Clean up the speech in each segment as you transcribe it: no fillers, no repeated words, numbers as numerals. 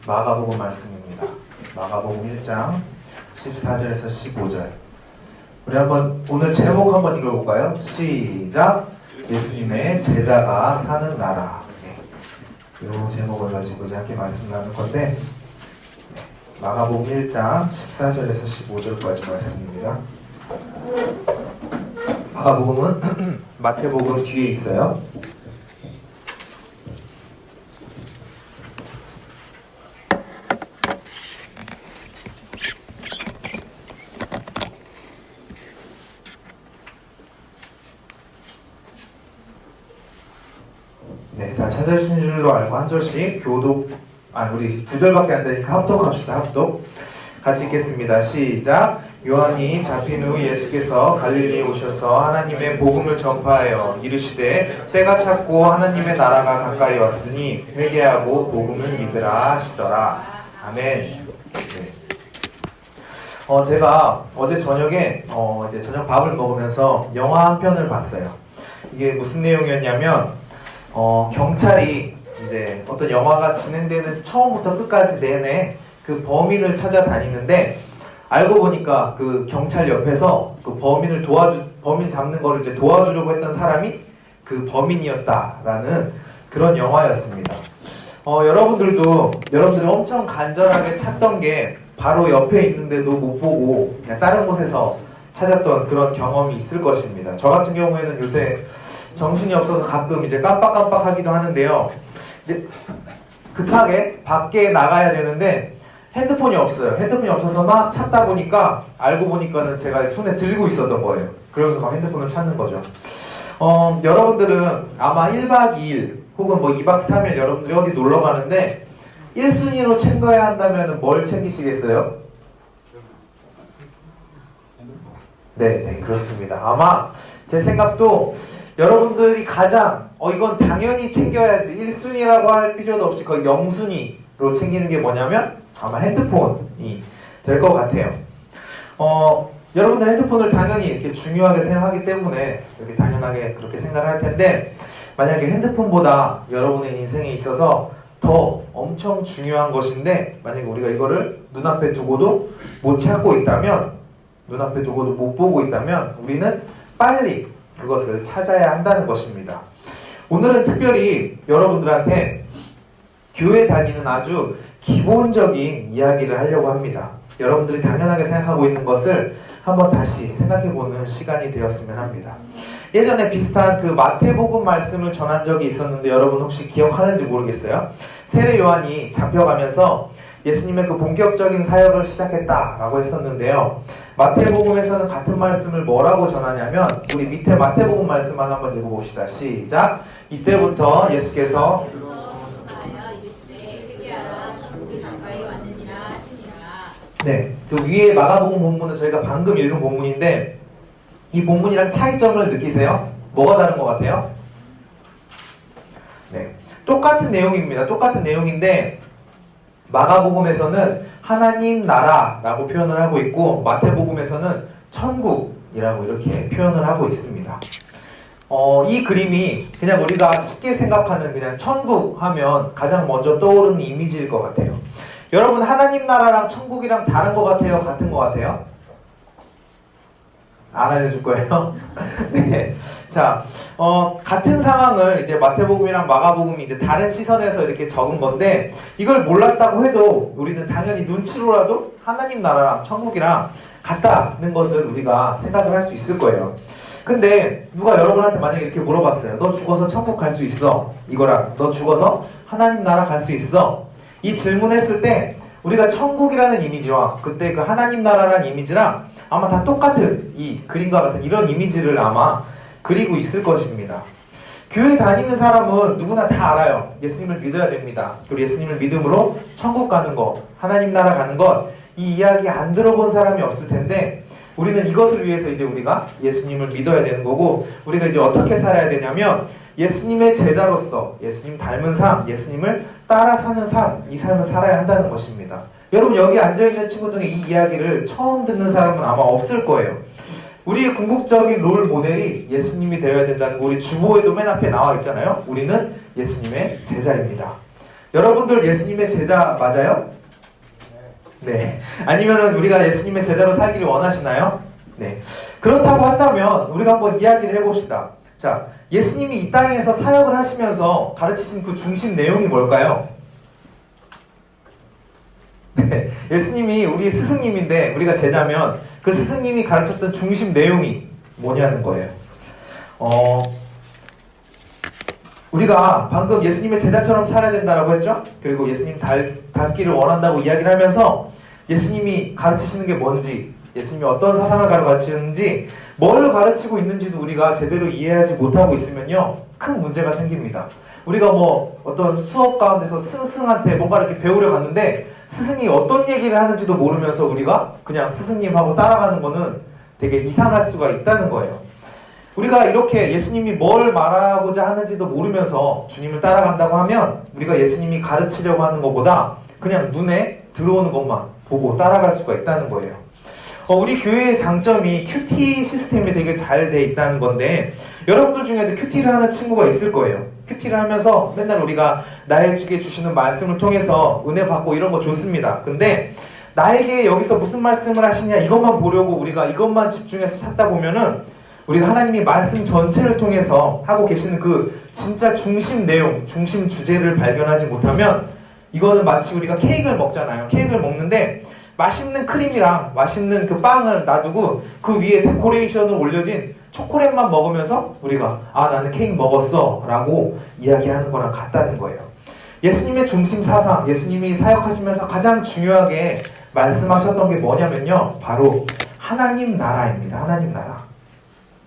마가복음 말씀입니다. 마가복음 1장 14절에서 15절. 우리 한번 오늘 제목 한번 읽어볼까요? 시작! 예수님의 제자가 사는 나라. 이 제목을 가지고 이제 함께 말씀 나눌 건데, 마가복음 1장 14절에서 15절까지 말씀입니다. 마가복음은 마태복음 뒤에 있어요. 네, 다 찾으신 줄로 알고 한 절씩 교독, 우리 두 절밖에 안 되니까 합독합시다. 합독. 같이 읽겠습니다. 시작. 요한이 잡힌 후 예수께서 갈릴리에 오셔서 하나님의 복음을 전파하여 이르시되 때가 찼고 하나님의 나라가 가까이 왔으니 회개하고 복음을 믿으라 하시더라. 아멘. 네. 제가 어제 저녁에 이제 저녁 밥을 먹으면서 영화 한 편을 봤어요. 이게 무슨 내용이었냐면 경찰이 이제 어떤 영화가 진행되는 처음부터 끝까지 내내 그 범인을 찾아다니는데, 알고 보니까 그 경찰 옆에서 그 범인 잡는 거를 이제 도와주려고 했던 사람이 그 범인이었다라는 그런 영화였습니다. 여러분들이 엄청 간절하게 찾던 게 바로 옆에 있는데도 못 보고 그냥 다른 곳에서 찾았던 그런 경험이 있을 것입니다. 저 같은 경우에는 요새 정신이 없어서 가끔 이제 깜빡깜빡 하기도 하는데요. 이제 급하게 밖에 나가야 되는데 핸드폰이 없어요. 핸드폰이 없어서 막 찾다 보니까 알고 보니까는 제가 손에 들고 있었던 거예요. 그러면서 막 핸드폰을 찾는 거죠. 여러분들은 아마 1박 2일 혹은 뭐 2박 3일 여러분들이 어디 놀러 가는데 1순위로 챙겨야 한다면 뭘 챙기시겠어요? 네, 그렇습니다. 아마 제 생각도 여러분들이 가장 이건 당연히 챙겨야지 1순위라고 할 필요도 없이 거의 0순위로 챙기는 게 뭐냐면 아마 핸드폰이 될 것 같아요. 여러분들 핸드폰을 당연히 이렇게 중요하게 생각하기 때문에 이렇게 당연하게 그렇게 생각을 할 텐데, 만약에 핸드폰보다 여러분의 인생에 있어서 더 엄청 중요한 것인데 만약에 우리가 이거를 눈앞에 두고도 못 찾고 있다면, 눈앞에 두고도 못 보고 있다면 우리는 빨리 그것을 찾아야 한다는 것입니다. 오늘은 특별히 여러분들한테 교회 다니는 아주 기본적인 이야기를 하려고 합니다. 여러분들이 당연하게 생각하고 있는 것을 한번 다시 생각해보는 시간이 되었으면 합니다. 예전에 비슷한 그 마태복음 말씀을 전한 적이 있었는데 여러분 혹시 기억하는지 모르겠어요. 세례 요한이 잡혀가면서 예수님의 그 본격적인 사역을 시작했다라고 했었는데요. 마태복음에서는 같은 말씀을 뭐라고 전하냐면, 우리 밑에 마태복음 말씀만 한번 읽어봅시다. 시작. 이때부터 예수께서 네, 그 위에 마가복음 본문은 저희가 방금 읽은 본문인데 이 본문이랑 차이점을 느끼세요? 뭐가 다른 것 같아요? 네, 똑같은 내용입니다. 똑같은 내용인데 마가복음에서는 하나님 나라라고 표현을 하고 있고 마태복음에서는 천국이라고 이렇게 표현을 하고 있습니다. 이 그림이 그냥 우리가 쉽게 생각하는 그냥 천국 하면 가장 먼저 떠오르는 이미지일 것 같아요. 여러분, 하나님 나라랑 천국이랑 다른 것 같아요? 같은 것 같아요? 안 알려줄 거예요? 네. 자, 같은 상황을 이제 마태복음이랑 마가복음이 이제 다른 시선에서 이렇게 적은 건데, 이걸 몰랐다고 해도 우리는 당연히 눈치로라도 하나님 나라랑 천국이랑 같다는 것을 우리가 생각을 할 수 있을 거예요. 근데 누가 여러분한테 만약에 이렇게 물어봤어요. 너 죽어서 천국 갈 수 있어? 이거랑 너 죽어서 하나님 나라 갈 수 있어? 이 질문했을 때 우리가 천국이라는 이미지와 그때 그 하나님 나라라는 이미지랑 아마 다 똑같은 이 그림과 같은 이런 이미지를 아마 그리고 있을 것입니다. 교회 다니는 사람은 누구나 다 알아요. 예수님을 믿어야 됩니다. 그리고 예수님을 믿음으로 천국 가는 것, 하나님 나라 가는 것, 이 이야기 안 들어본 사람이 없을 텐데, 우리는 이것을 위해서 이제 우리가 예수님을 믿어야 되는 거고, 우리가 이제 어떻게 살아야 되냐면 예수님의 제자로서 예수님 닮은 삶, 예수님을 따라 사는 삶, 이 삶을 살아야 한다는 것입니다. 여러분, 여기 앉아있는 친구 중에 이 이야기를 처음 듣는 사람은 아마 없을 거예요. 우리의 궁극적인 롤 모델이 예수님이 되어야 된다는 거, 우리 주보에도 맨 앞에 나와 있잖아요. 우리는 예수님의 제자입니다. 여러분들 예수님의 제자 맞아요? 네. 아니면은 우리가 예수님의 제자로 살기를 원하시나요? 네. 그렇다고 한다면 우리가 한번 이야기를 해봅시다. 자, 예수님이 이 땅에서 사역을 하시면서 가르치신 그 중심 내용이 뭘까요? 네. 예수님이 우리 스승님인데 우리가 제자면 그 스승님이 가르쳤던 중심 내용이 뭐냐는 거예요. 우리가 방금 예수님의 제자처럼 살아야 된다라고 했죠? 그리고 예수님 닮기를 원한다고 이야기를 하면서 예수님이 가르치시는 게 뭔지, 예수님이 어떤 사상을 가르치는지, 뭘 가르치고 있는지도 우리가 제대로 이해하지 못하고 있으면요, 큰 문제가 생깁니다. 우리가 뭐 어떤 수업 가운데서 스승한테 뭔가 이렇게 배우려 갔는데 스승이 어떤 얘기를 하는지도 모르면서 우리가 그냥 스승님하고 따라가는 거는 되게 이상할 수가 있다는 거예요. 우리가 이렇게 예수님이 뭘 말하고자 하는지도 모르면서 주님을 따라간다고 하면 우리가 예수님이 가르치려고 하는 것보다 그냥 눈에 들어오는 것만 보고 따라갈 수가 있다는 거예요. 우리 교회의 장점이 큐티 시스템이 되게 잘 돼 있다는 건데 여러분들 중에도 큐티를 하는 친구가 있을 거예요. 큐티를 하면서 맨날 우리가 나에게 주시는 말씀을 통해서 은혜 받고 이런 거 좋습니다. 근데 나에게 여기서 무슨 말씀을 하시냐 이것만 보려고 우리가 이것만 집중해서 찾다 보면은 우리가 하나님이 말씀 전체를 통해서 하고 계시는 그 진짜 중심 내용, 중심 주제를 발견하지 못하면 이거는 마치 우리가 케이크를 먹잖아요. 케이크를 먹는데 맛있는 크림이랑 맛있는 그 빵을 놔두고 그 위에 데코레이션을 올려진 초콜릿만 먹으면서 우리가 나는 케이크 먹었어 라고 이야기하는 거랑 같다는 거예요. 예수님의 중심 사상, 예수님이 사역하시면서 가장 중요하게 말씀하셨던 게 뭐냐면요, 바로 하나님 나라입니다. 하나님 나라.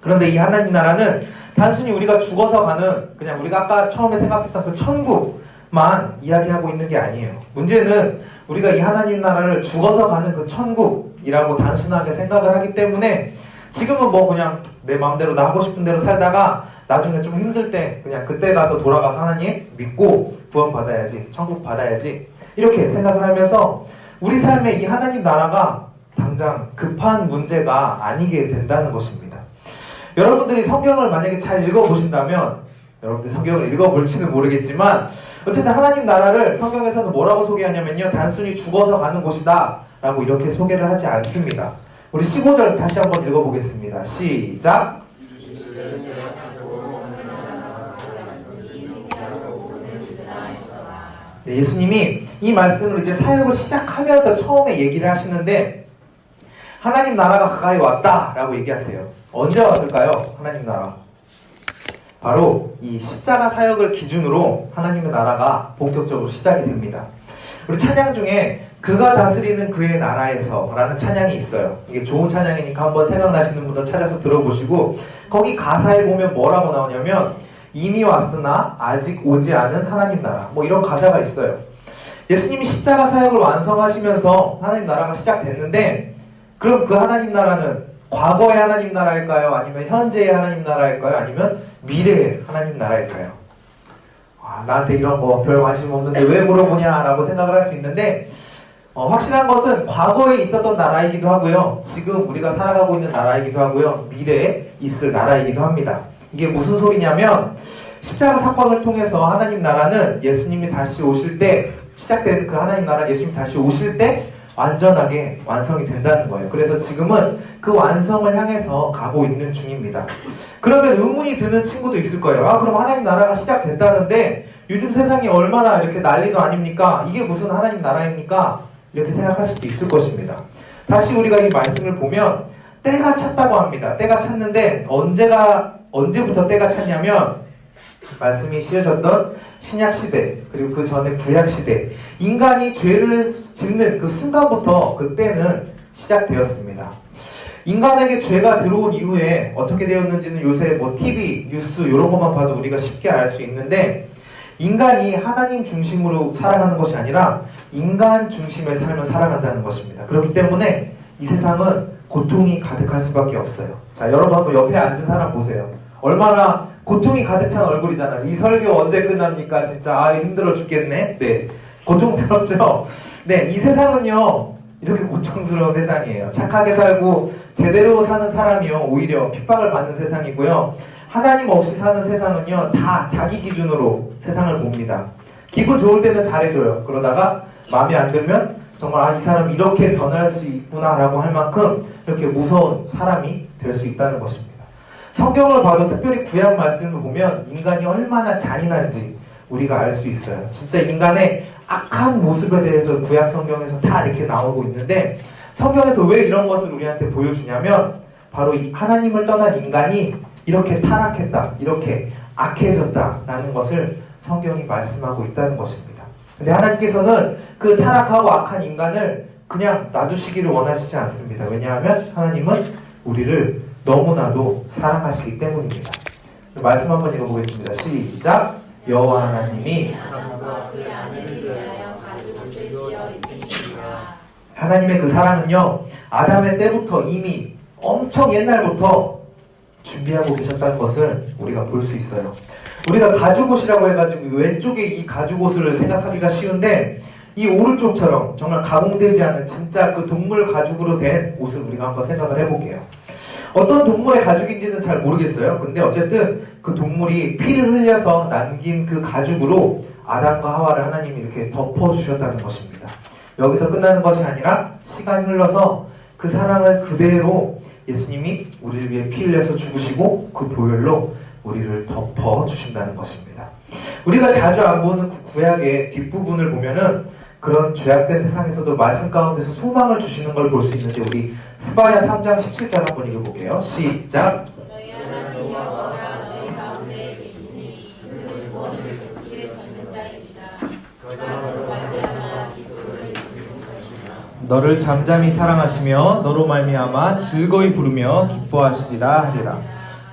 그런데 이 하나님 나라는 단순히 우리가 죽어서 가는 그냥 우리가 아까 처음에 생각했던 그 천국만 이야기하고 있는 게 아니에요. 문제는 우리가 이 하나님 나라를 죽어서 가는 그 천국이라고 단순하게 생각을 하기 때문에 지금은 뭐 그냥 내 마음대로 나 하고 싶은 대로 살다가 나중에 좀 힘들 때 그냥 그때 가서 돌아가서 하나님 믿고 구원 받아야지, 천국 받아야지 이렇게 생각을 하면서 우리 삶에 이 하나님 나라가 당장 급한 문제가 아니게 된다는 것입니다. 여러분들이 성경을 만약에 잘 읽어보신다면 여러분들이 성경을 읽어볼지는 모르겠지만 어쨌든 하나님 나라를 성경에서는 뭐라고 소개하냐면요, 단순히 죽어서 가는 곳이다 라고 이렇게 소개를 하지 않습니다. 우리 15절 다시 한번 읽어보겠습니다. 시작! 네, 예수님이 이 말씀을 이제 사역을 시작하면서 처음에 얘기를 하시는데 하나님 나라가 가까이 왔다 라고 얘기하세요. 언제 왔을까요? 하나님 나라. 바로 이 십자가 사역을 기준으로 하나님의 나라가 본격적으로 시작이 됩니다. 우리 찬양 중에 그가 다스리는 그의 나라에서 라는 찬양이 있어요. 이게 좋은 찬양이니까 한번 생각나시는 분들 찾아서 들어보시고 거기 가사에 보면 뭐라고 나오냐면 이미 왔으나 아직 오지 않은 하나님 나라, 뭐 이런 가사가 있어요. 예수님이 십자가 사역을 완성하시면서 하나님 나라가 시작됐는데 그럼 그 하나님 나라는 과거의 하나님 나라일까요? 아니면 현재의 하나님 나라일까요? 아니면 미래의 하나님 나라일까요? 나한테 이런 거 별 관심 없는데 왜 물어보냐 라고 생각을 할 수 있는데 확실한 것은 과거에 있었던 나라이기도 하고요, 지금 우리가 살아가고 있는 나라이기도 하고요, 미래에 있을 나라이기도 합니다. 이게 무슨 소리냐면 십자가 사건을 통해서 하나님 나라는 예수님이 다시 오실 때 시작된 그 하나님 나라 예수님이 다시 오실 때 완전하게 완성이 된다는 거예요. 그래서 지금은 그 완성을 향해서 가고 있는 중입니다. 그러면 의문이 드는 친구도 있을 거예요. 그럼 하나님 나라가 시작됐다는데 요즘 세상이 얼마나 이렇게 난리도 아닙니까? 이게 무슨 하나님 나라입니까? 이렇게 생각할 수도 있을 것입니다. 다시 우리가 이 말씀을 보면 때가 찼다고 합니다. 때가 찼는데 언제부터 때가 찼냐면 말씀이 씌워졌던 신약시대 그리고 그 전에 구약시대 인간이 죄를 짓는 그 순간부터 그때는 시작되었습니다. 인간에게 죄가 들어온 이후에 어떻게 되었는지는 요새 뭐 TV, 뉴스 이런 것만 봐도 우리가 쉽게 알 수 있는데 인간이 하나님 중심으로 살아가는 것이 아니라 인간 중심의 삶을 살아간다는 것입니다. 그렇기 때문에 이 세상은 고통이 가득할 수밖에 없어요. 자, 여러분 한번 옆에 앉은 사람 보세요. 얼마나 고통이 가득 찬 얼굴이잖아요. 이 설교 언제 끝납니까? 진짜 힘들어 죽겠네. 네, 고통스럽죠? 네, 이 세상은요 이렇게 고통스러운 세상이에요. 착하게 살고 제대로 사는 사람이요 오히려 핍박을 받는 세상이고요, 하나님 없이 사는 세상은요 다 자기 기준으로 세상을 봅니다. 기분 좋을 때는 잘해줘요. 그러다가 마음에 안 들면 정말 이 사람 이렇게 변할 수 있구나라고 할 만큼 이렇게 무서운 사람이 될 수 있다는 것입니다. 성경을 봐도 특별히 구약 말씀을 보면 인간이 얼마나 잔인한지 우리가 알 수 있어요. 진짜 인간의 악한 모습에 대해서 구약 성경에서 다 이렇게 나오고 있는데, 성경에서 왜 이런 것을 우리한테 보여주냐면 바로 이 하나님을 떠난 인간이 이렇게 타락했다, 이렇게 악해졌다라는 것을 성경이 말씀하고 있다는 것입니다. 근데 하나님께서는 그 타락하고 악한 인간을 그냥 놔두시기를 원하시지 않습니다. 왜냐하면 하나님은 우리를 너무나도 사랑하시기 때문입니다. 말씀 한번 읽어보겠습니다. 시작! 여호와 하나님이 하나님의 그 사랑은요, 아담의 때부터 이미 엄청 옛날부터 준비하고 계셨다는 것을 우리가 볼 수 있어요. 우리가 가죽옷이라고 해가지고 왼쪽에 이 가죽옷을 생각하기가 쉬운데, 이 오른쪽처럼 정말 가공되지 않은 진짜 그 동물 가죽으로 된 옷을 우리가 한번 생각을 해볼게요. 어떤 동물의 가죽인지는 잘 모르겠어요. 근데 어쨌든 그 동물이 피를 흘려서 남긴 그 가죽으로 아담과 하와를 하나님이 이렇게 덮어주셨다는 것입니다. 여기서 끝나는 것이 아니라 시간이 흘러서 그 사랑을 그대로 예수님이 우리를 위해 피 흘려서 죽으시고 그 보혈로 우리를 덮어주신다는 것입니다. 우리가 자주 안 보는 구약의 뒷부분을 보면은 그런 죄악된 세상에서도 말씀 가운데서 소망을 주시는 걸 볼 수 있는데, 우리 스바야 3장 17절 한번 읽어볼게요. 시작! 너희 하나님 여호와가 너희 가운데 계시니 그는 구원을 주시기를 찾는 자이시다. 그가 너로 말미암아 기쁨을 이루시는 것이며 너를 잠잠히 사랑하시며 너로 말미암아 즐거이 부르며 기뻐하시리라 하리라.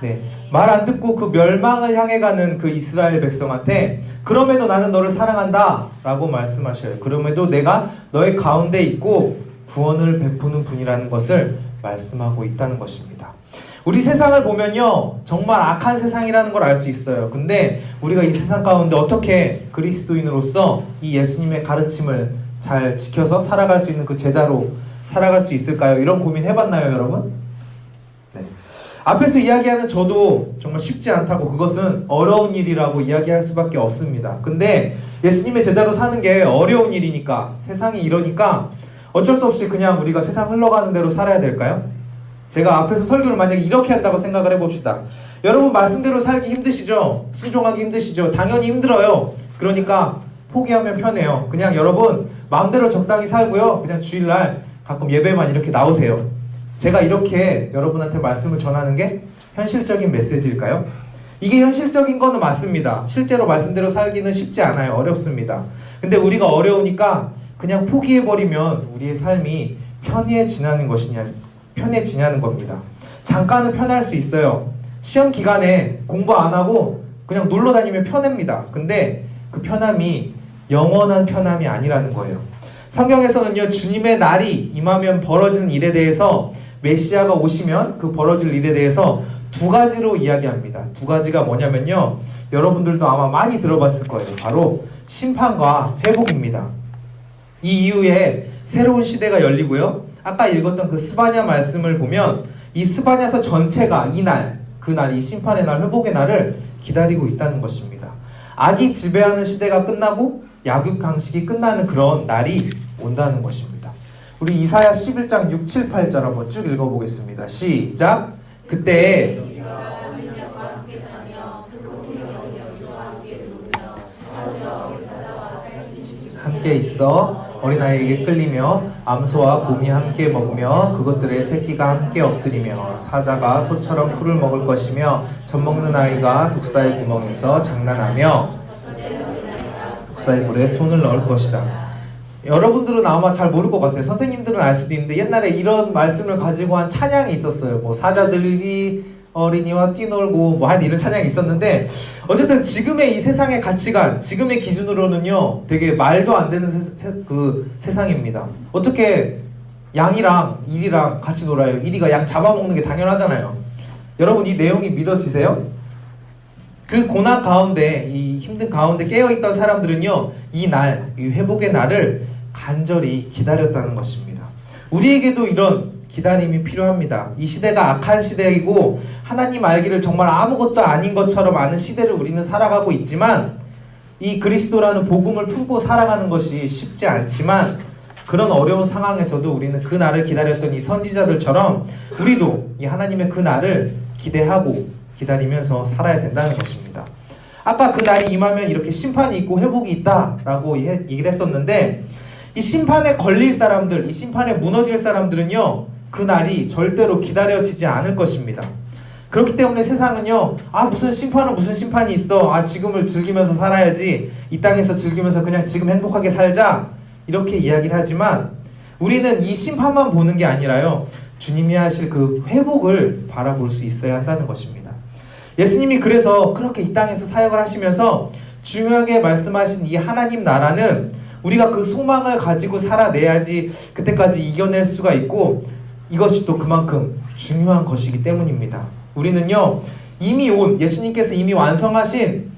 네, 말 안 듣고 그 멸망을 향해 가는 그 이스라엘 백성한테 그럼에도 나는 너를 사랑한다 라고 말씀하셔요. 그럼에도 내가 너의 가운데 있고 구원을 베푸는 분이라는 것을 말씀하고 있다는 것입니다. 우리 세상을 보면요, 정말 악한 세상이라는 걸 알 수 있어요. 근데 우리가 이 세상 가운데 어떻게 그리스도인으로서 이 예수님의 가르침을 잘 지켜서 살아갈 수 있는 그 제자로 살아갈 수 있을까요? 이런 고민 해봤나요, 여러분? 네. 앞에서 이야기하는 저도 정말 쉽지 않다고, 그것은 어려운 일이라고 이야기할 수밖에 없습니다. 근데 예수님의 제자로 사는 게 어려운 일이니까, 세상이 이러니까 어쩔 수 없이 그냥 우리가 세상 흘러가는 대로 살아야 될까요? 제가 앞에서 설교를 만약에 이렇게 한다고 생각을 해봅시다. 여러분 말씀대로 살기 힘드시죠? 순종하기 힘드시죠? 당연히 힘들어요. 그러니까 포기하면 편해요. 그냥 여러분 마음대로 적당히 살고요, 그냥 주일날 가끔 예배만 이렇게 나오세요. 제가 이렇게 여러분한테 말씀을 전하는 게 현실적인 메시지일까요? 이게 현실적인 거는 맞습니다. 실제로 말씀대로 살기는 쉽지 않아요. 어렵습니다. 근데 우리가 어려우니까 그냥 포기해버리면 우리의 삶이 편해지냐는 겁니다. 잠깐은 편할 수 있어요. 시험 기간에 공부 안 하고 그냥 놀러 다니면 편합니다. 근데 그 편함이 영원한 편함이 아니라는 거예요. 성경에서는요, 주님의 날이 임하면 벌어지는 일에 대해서, 메시아가 오시면 그 벌어질 일에 대해서 두 가지로 이야기합니다. 두 가지가 뭐냐면요, 여러분들도 아마 많이 들어봤을 거예요. 바로 심판과 회복입니다. 이 이후에 새로운 시대가 열리고요, 아까 읽었던 그 스바냐 말씀을 보면 이 스바냐서 전체가 이 날, 그 날, 이 심판의 날, 회복의 날을 기다리고 있다는 것입니다. 악이 지배하는 시대가 끝나고 약육강식이 끝나는 그런 날이 온다는 것입니다. 우리 이사야 11장 6, 7, 8절 한번 쭉 읽어보겠습니다. 시작! 그때 함께 있어 어린아이에게 끌리며 암소와 곰이 함께 먹으며 그것들의 새끼가 함께 엎드리며 사자가 소처럼 풀을 먹을 것이며 젖먹는 아이가 독사의 구멍에서 장난하며 독사의 불에 손을 넣을 것이다. 여러분들은 아마 잘 모를 것 같아요. 선생님들은 알 수도 있는데 옛날에 이런 말씀을 가지고 한 찬양이 있었어요. 뭐 사자들이 어린이와 뛰놀고 뭐 한 이런 찬양이 있었는데, 어쨌든 지금의 이 세상의 가치관, 지금의 기준으로는요 되게 말도 안 되는 세상입니다. 어떻게 양이랑 이리랑 같이 놀아요? 이리가 양 잡아먹는 게 당연하잖아요. 여러분 이 내용이 믿어지세요? 그 고난 가운데, 이 힘든 가운데 깨어있던 사람들은요, 이 날, 이 회복의 날을 간절히 기다렸다는 것입니다. 우리에게도 이런 기다림이 필요합니다. 이 시대가 악한 시대이고 하나님 알기를 정말 아무것도 아닌 것처럼 아는 시대를 우리는 살아가고 있지만, 이 그리스도라는 복음을 품고 살아가는 것이 쉽지 않지만 그런 어려운 상황에서도 우리는 그 날을 기다렸던 이 선지자들처럼 우리도 이 하나님의 그 날을 기대하고 기다리면서 살아야 된다는 것입니다. 아까 그 날이 임하면 이렇게 심판이 있고 회복이 있다라고 얘기를 했었는데 이 심판에 걸릴 사람들, 이 심판에 무너질 사람들은요, 그 날이 절대로 기다려지지 않을 것입니다. 그렇기 때문에 세상은요, 무슨 심판이 있어. 지금을 즐기면서 살아야지. 이 땅에서 즐기면서 그냥 지금 행복하게 살자. 이렇게 이야기를 하지만 우리는 이 심판만 보는 게 아니라요, 주님이 하실 그 회복을 바라볼 수 있어야 한다는 것입니다. 예수님이 그래서 그렇게 이 땅에서 사역을 하시면서 중요하게 말씀하신 이 하나님 나라는 우리가 그 소망을 가지고 살아내야지 그때까지 이겨낼 수가 있고 이것이 또 그만큼 중요한 것이기 때문입니다. 우리는요, 예수님께서 이미 완성하신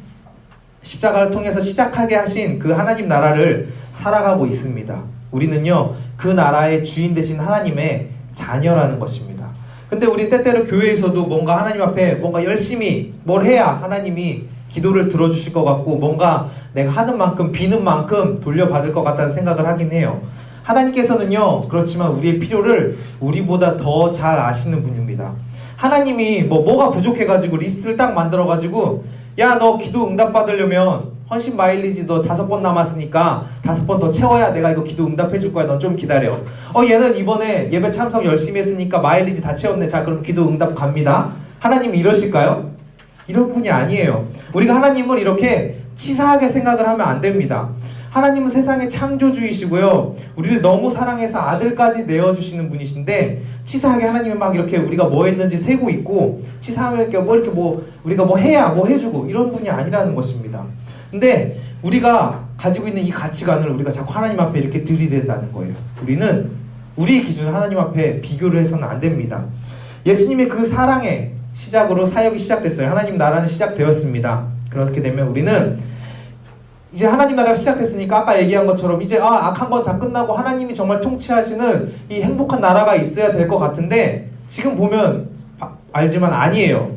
십자가를 통해서 시작하게 하신 그 하나님 나라를 살아가고 있습니다. 우리는요, 그 나라의 주인 되신 하나님의 자녀라는 것입니다. 근데 우리 때때로 교회에서도 뭔가 하나님 앞에 뭔가 열심히 뭘 해야 하나님이 기도를 들어주실 것 같고 뭔가 내가 하는 만큼 비는 만큼 돌려받을 것 같다는 생각을 하긴 해요. 하나님께서는요, 그렇지만 우리의 필요를 우리보다 더 잘 아시는 분입니다. 하나님이 뭐가 부족해가지고 리스트를 딱 만들어가지고 야, 너 기도 응답 받으려면 헌신 마일리지 너 5번 남았으니까 5번 더 채워야 내가 이거 기도 응답해 줄 거야. 넌 좀 기다려. 얘는 이번에 예배 참석 열심히 했으니까 마일리지 다 채웠네. 자, 그럼 기도 응답 갑니다. 하나님이 이러실까요? 이런 분이 아니에요. 우리가 하나님을 이렇게 치사하게 생각을 하면 안 됩니다. 하나님은 세상의 창조주이시고요, 우리를 너무 사랑해서 아들까지 내어주시는 분이신데 치사하게 하나님이 막 이렇게 우리가 뭐 했는지 세고 있고 치사하게 우리가 뭐 해야 뭐 해주고 이런 분이 아니라는 것입니다. 근데 우리가 가지고 있는 이 가치관을 우리가 자꾸 하나님 앞에 이렇게 들이댄다는 거예요. 우리는 우리의 기준을 하나님 앞에 비교를 해서는 안 됩니다. 예수님의 그 사랑의 시작으로 사역이 시작됐어요. 하나님 나라는 시작되었습니다. 그렇게 되면 우리는 이제 하나님 나라가 시작됐으니까 아까 얘기한 것처럼 이제 악한 건 다 끝나고 하나님이 정말 통치하시는 이 행복한 나라가 있어야 될 것 같은데 지금 보면 알지만 아니에요.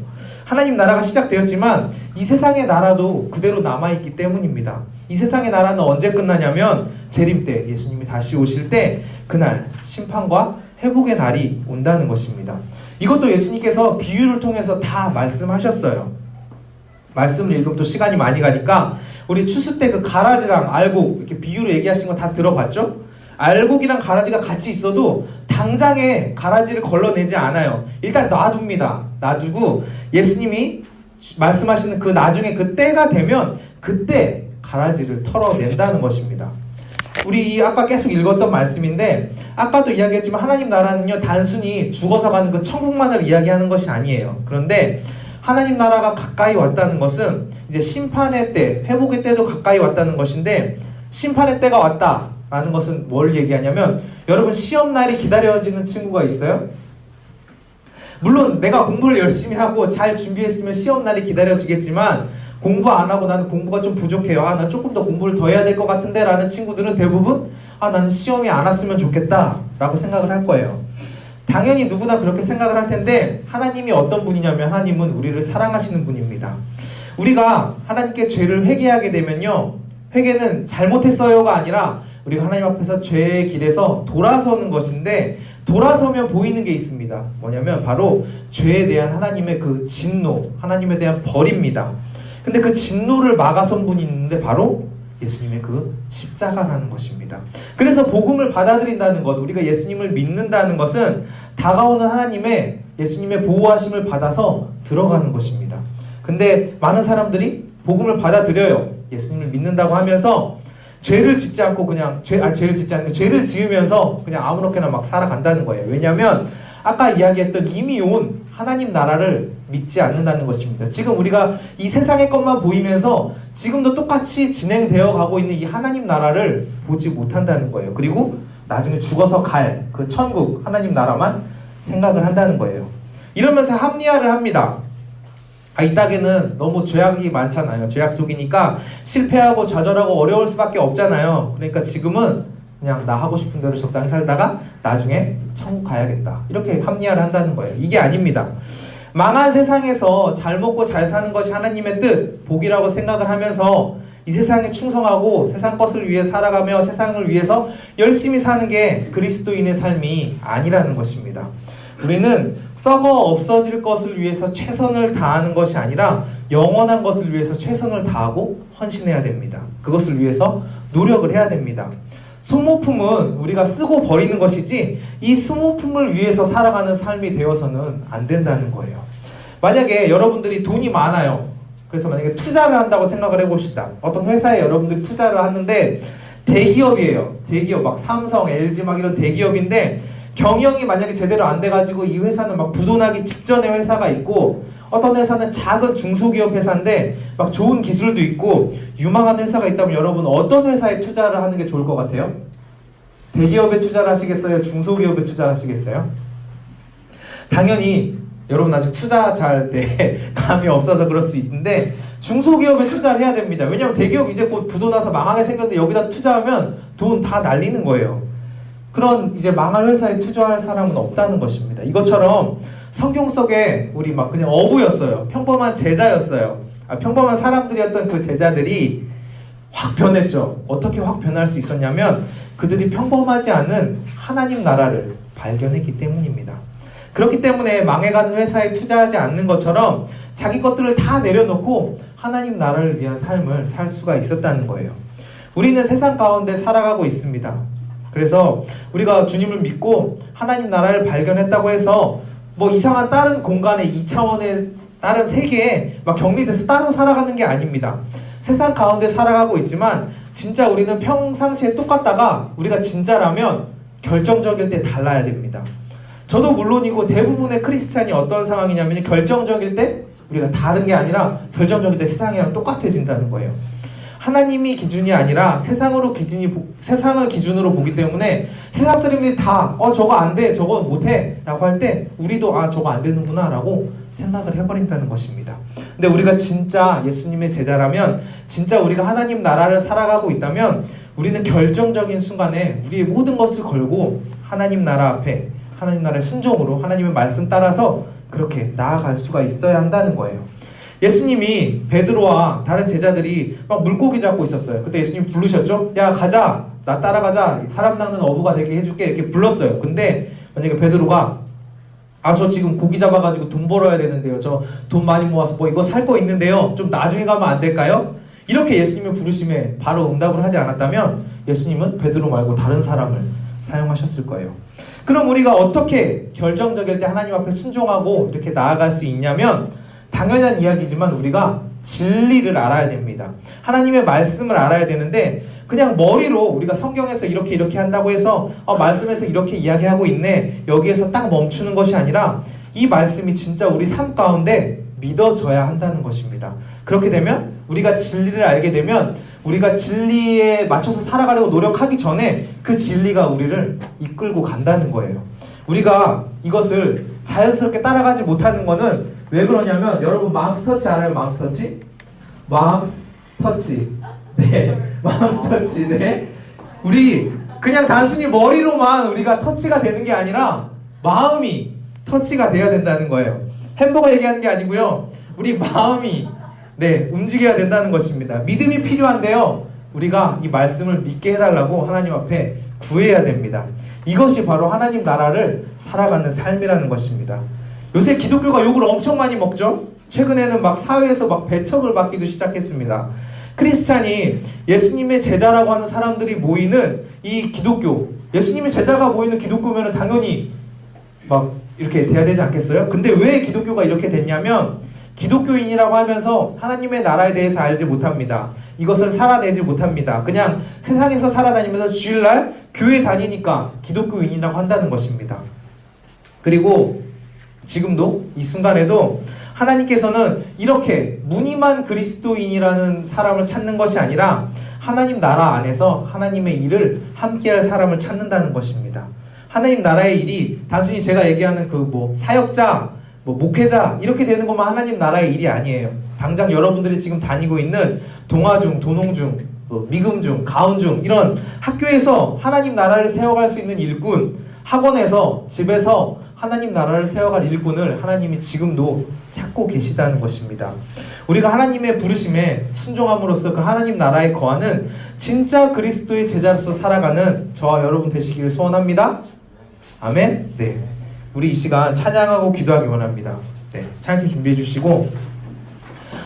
하나님 나라가 시작되었지만 이 세상의 나라도 그대로 남아있기 때문입니다. 이 세상의 나라는 언제 끝나냐면 재림 때, 예수님이 다시 오실 때 그날 심판과 회복의 날이 온다는 것입니다. 이것도 예수님께서 비유를 통해서 다 말씀하셨어요. 말씀을 읽으면 또 시간이 많이 가니까 우리 추수 때 그 가라지랑 알곡 이렇게 비유로 얘기하신 거 다 들어봤죠? 알곡이랑 가라지가 같이 있어도 당장에 가라지를 걸러내지 않아요. 일단 놔둡니다. 놔두고 예수님이 말씀하시는 그 나중에 그 때가 되면 그때 가라지를 털어낸다는 것입니다. 우리 아까 계속 읽었던 말씀인데 아까도 이야기했지만 하나님 나라는요, 단순히 죽어서 가는 그 천국만을 이야기하는 것이 아니에요. 그런데 하나님 나라가 가까이 왔다는 것은 이제 심판의 때, 회복의 때도 가까이 왔다는 것인데 심판의 때가 왔다라는 것은 뭘 얘기하냐면 여러분 시험날이 기다려지는 친구가 있어요? 물론 내가 공부를 열심히 하고 잘 준비했으면 시험날이 기다려지겠지만 공부 안 하고 나는 공부가 좀 부족해요. 난 조금 더 공부를 더 해야 될 것 같은데 라는 친구들은 대부분 나는 시험이 안 왔으면 좋겠다 라고 생각을 할 거예요. 당연히 누구나 그렇게 생각을 할 텐데 하나님이 어떤 분이냐면 하나님은 우리를 사랑하시는 분입니다. 우리가 하나님께 죄를 회개하게 되면요, 회개는 잘못했어요가 아니라 우리가 하나님 앞에서 죄의 길에서 돌아서는 것인데 돌아서면 보이는 게 있습니다. 뭐냐면 바로 죄에 대한 하나님의 그 진노, 하나님에 대한 벌입니다. 근데 그 진노를 막아선 분이 있는데 바로 예수님의 그 십자가라는 것입니다. 그래서 복음을 받아들인다는 것, 우리가 예수님을 믿는다는 것은 다가오는 하나님의 예수님의 보호하심을 받아서 들어가는 것입니다. 근데 많은 사람들이 복음을 받아들여요. 예수님을 믿는다고 하면서 죄를 짓지 않고 그냥 죄를 지으면서 그냥 아무렇게나 막 살아간다는 거예요. 왜냐하면 아까 이야기했던 이미 온 하나님 나라를 믿지 않는다는 것입니다. 지금 우리가 이 세상의 것만 보이면서 지금도 똑같이 진행되어 가고 있는 이 하나님 나라를 보지 못한다는 거예요. 그리고 나중에 죽어서 갈 그 천국 하나님 나라만 생각을 한다는 거예요. 이러면서 합리화를 합니다. 이 땅에는 너무 죄악이 많잖아요. 죄악 속이니까 실패하고 좌절하고 어려울 수밖에 없잖아요. 그러니까 지금은 그냥 나 하고 싶은 대로 적당히 살다가 나중에 천국 가야겠다. 이렇게 합리화를 한다는 거예요. 이게 아닙니다. 망한 세상에서 잘 먹고 잘 사는 것이 하나님의 뜻, 복이라고 생각을 하면서 이 세상에 충성하고 세상 것을 위해 살아가며 세상을 위해서 열심히 사는 게 그리스도인의 삶이 아니라는 것입니다. 우리는 썩어 없어질 것을 위해서 최선을 다하는 것이 아니라 영원한 것을 위해서 최선을 다하고 헌신해야 됩니다. 그것을 위해서 노력을 해야 됩니다. 소모품은 우리가 쓰고 버리는 것이지 이 소모품을 위해서 살아가는 삶이 되어서는 안 된다는 거예요. 만약에 여러분들이 돈이 많아요. 그래서 만약에 투자를 한다고 생각을 해봅시다. 어떤 회사에 여러분들이 투자를 하는데 대기업이에요. 대기업 막 삼성, LG 막 이런 대기업인데 경영이 만약에 제대로 안 돼가지고 이 회사는 막 부도나기 직전의 회사가 있고 어떤 회사는 작은 중소기업 회사인데 막 좋은 기술도 있고 유망한 회사가 있다면 여러분 어떤 회사에 투자를 하는 게 좋을 것 같아요? 대기업에 투자를 하시겠어요? 중소기업에 투자를 하시겠어요? 당연히 여러분 아직 투자 잘 때 감이 없어서 그럴 수 있는데 중소기업에 투자를 해야 됩니다. 왜냐하면 대기업 이제 곧 부도나서 망하게 생겼는데 여기다 투자하면 돈 다 날리는 거예요. 그런 이제 망할 회사에 투자할 사람은 없다는 것입니다. 이것처럼 성경 속에 우리 막 그냥 어부였어요. 평범한 제자였어요. 평범한 사람들이었던 그 제자들이 확 변했죠. 어떻게 확 변할 수 있었냐면 그들이 평범하지 않은 하나님 나라를 발견했기 때문입니다. 그렇기 때문에 망해가는 회사에 투자하지 않는 것처럼 자기 것들을 다 내려놓고 하나님 나라를 위한 삶을 살 수가 있었다는 거예요. 우리는 세상 가운데 살아가고 있습니다. 그래서 우리가 주님을 믿고 하나님 나라를 발견했다고 해서 뭐 이상한 다른 공간에 2차원의 다른 세계에 막 격리돼서 따로 살아가는 게 아닙니다. 세상 가운데 살아가고 있지만 진짜 우리는 평상시에 똑같다가 우리가 진짜라면 결정적일 때 달라야 됩니다. 저도 물론이고 대부분의 크리스찬이 어떤 상황이냐면 결정적일 때 우리가 다른 게 아니라 결정적일 때 세상이랑 똑같아진다는 거예요. 하나님이 기준이 아니라 세상을 기준으로 보기 때문에 세상 사람들이 다 저거 안 돼, 저거 못 해 라고 할 때 우리도 저거 안 되는구나 라고 생각을 해버린다는 것입니다. 근데 우리가 진짜 예수님의 제자라면 진짜 우리가 하나님 나라를 살아가고 있다면 우리는 결정적인 순간에 우리의 모든 것을 걸고 하나님 나라 앞에 하나님 나라의 순종으로 하나님의 말씀 따라서 그렇게 나아갈 수가 있어야 한다는 거예요. 예수님이 베드로와 다른 제자들이 막 물고기 잡고 있었어요. 그때 예수님 부르셨죠? 야 가자, 나 따라가자, 사람 낚는 어부가 되게 해줄게 이렇게 불렀어요. 근데 만약에 베드로가 저 지금 고기 잡아가지고 돈 벌어야 되는데요, 저 돈 많이 모아서 뭐 이거 살 거 있는데요, 좀 나중에 가면 안 될까요? 이렇게 예수님의 부르심에 바로 응답을 하지 않았다면 예수님은 베드로 말고 다른 사람을 사용하셨을 거예요. 그럼 우리가 어떻게 결정적일 때 하나님 앞에 순종하고 이렇게 나아갈 수 있냐면 당연한 이야기지만 우리가 진리를 알아야 됩니다. 하나님의 말씀을 알아야 되는데 그냥 머리로 우리가 성경에서 이렇게 한다고 해서 말씀에서 이렇게 이야기하고 있네, 여기에서 딱 멈추는 것이 아니라 이 말씀이 진짜 우리 삶 가운데 믿어져야 한다는 것입니다. 그렇게 되면 우리가 진리를 알게 되면 우리가 진리에 맞춰서 살아가려고 노력하기 전에 그 진리가 우리를 이끌고 간다는 거예요. 우리가 이것을 자연스럽게 따라가지 못하는 거는 왜 그러냐면 여러분 맘스터치 알아요? 맘스터치? 맘스터치. 네. 맘스터치. 네. 우리 그냥 단순히 머리로만 우리가 터치가 되는 게 아니라 마음이 터치가 돼야 된다는 거예요. 햄버거 얘기하는 게 아니고요. 우리 마음이 움직여야 된다는 것입니다. 믿음이 필요한데요. 우리가 이 말씀을 믿게 해달라고 하나님 앞에 구해야 됩니다. 이것이 바로 하나님 나라를 살아가는 삶이라는 것입니다. 요새 기독교가 욕을 엄청 많이 먹죠? 최근에는 막 사회에서 막 배척을 받기도 시작했습니다. 크리스찬이 예수님의 제자라고 하는 사람들이 모이는 이 기독교, 예수님의 제자가 모이는 기독교면 당연히 막 이렇게 돼야 되지 않겠어요? 근데 왜 기독교가 이렇게 됐냐면 기독교인이라고 하면서 하나님의 나라에 대해서 알지 못합니다. 이것을 살아내지 못합니다. 그냥 세상에서 살아다니면서 주일날 교회 다니니까 기독교인이라고 한다는 것입니다. 그리고 지금도 이 순간에도 하나님께서는 이렇게 무늬만 그리스도인이라는 사람을 찾는 것이 아니라 하나님 나라 안에서 하나님의 일을 함께할 사람을 찾는다는 것입니다. 하나님 나라의 일이 단순히 제가 얘기하는 사역자, 목회자 이렇게 되는 것만 하나님 나라의 일이 아니에요. 당장 여러분들이 지금 다니고 있는 동아중, 도농중, 미금중, 가운중 이런 학교에서 하나님 나라를 세워갈 수 있는 일꾼, 학원에서, 집에서 하나님 나라를 세워갈 일꾼을 하나님이 지금도 찾고 계시다는 것입니다. 우리가 하나님의 부르심에 순종함으로써 그 하나님 나라에 거하는 진짜 그리스도의 제자로서 살아가는 저와 여러분 되시기를 소원합니다. 아멘. 네, 우리 이 시간 찬양하고 기도하기 원합니다. 네, 찬양팀 준비해 주시고,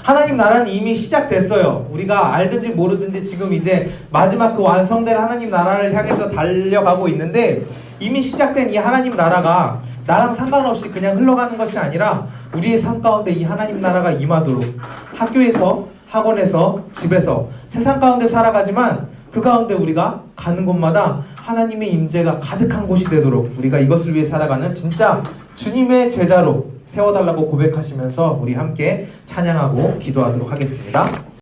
하나님 나라는 이미 시작됐어요. 우리가 알든지 모르든지 지금 이제 마지막 그 완성된 하나님 나라를 향해서 달려가고 있는데, 이미 시작된 이 하나님 나라가 나랑 상관없이 그냥 흘러가는 것이 아니라 우리의 삶 가운데 이 하나님 나라가 임하도록, 학교에서, 학원에서, 집에서, 세상 가운데 살아가지만 그 가운데 우리가 가는 곳마다 하나님의 임재가 가득한 곳이 되도록 우리가 이것을 위해 살아가는 진짜 주님의 제자로 세워달라고 고백하시면서 우리 함께 찬양하고 기도하도록 하겠습니다.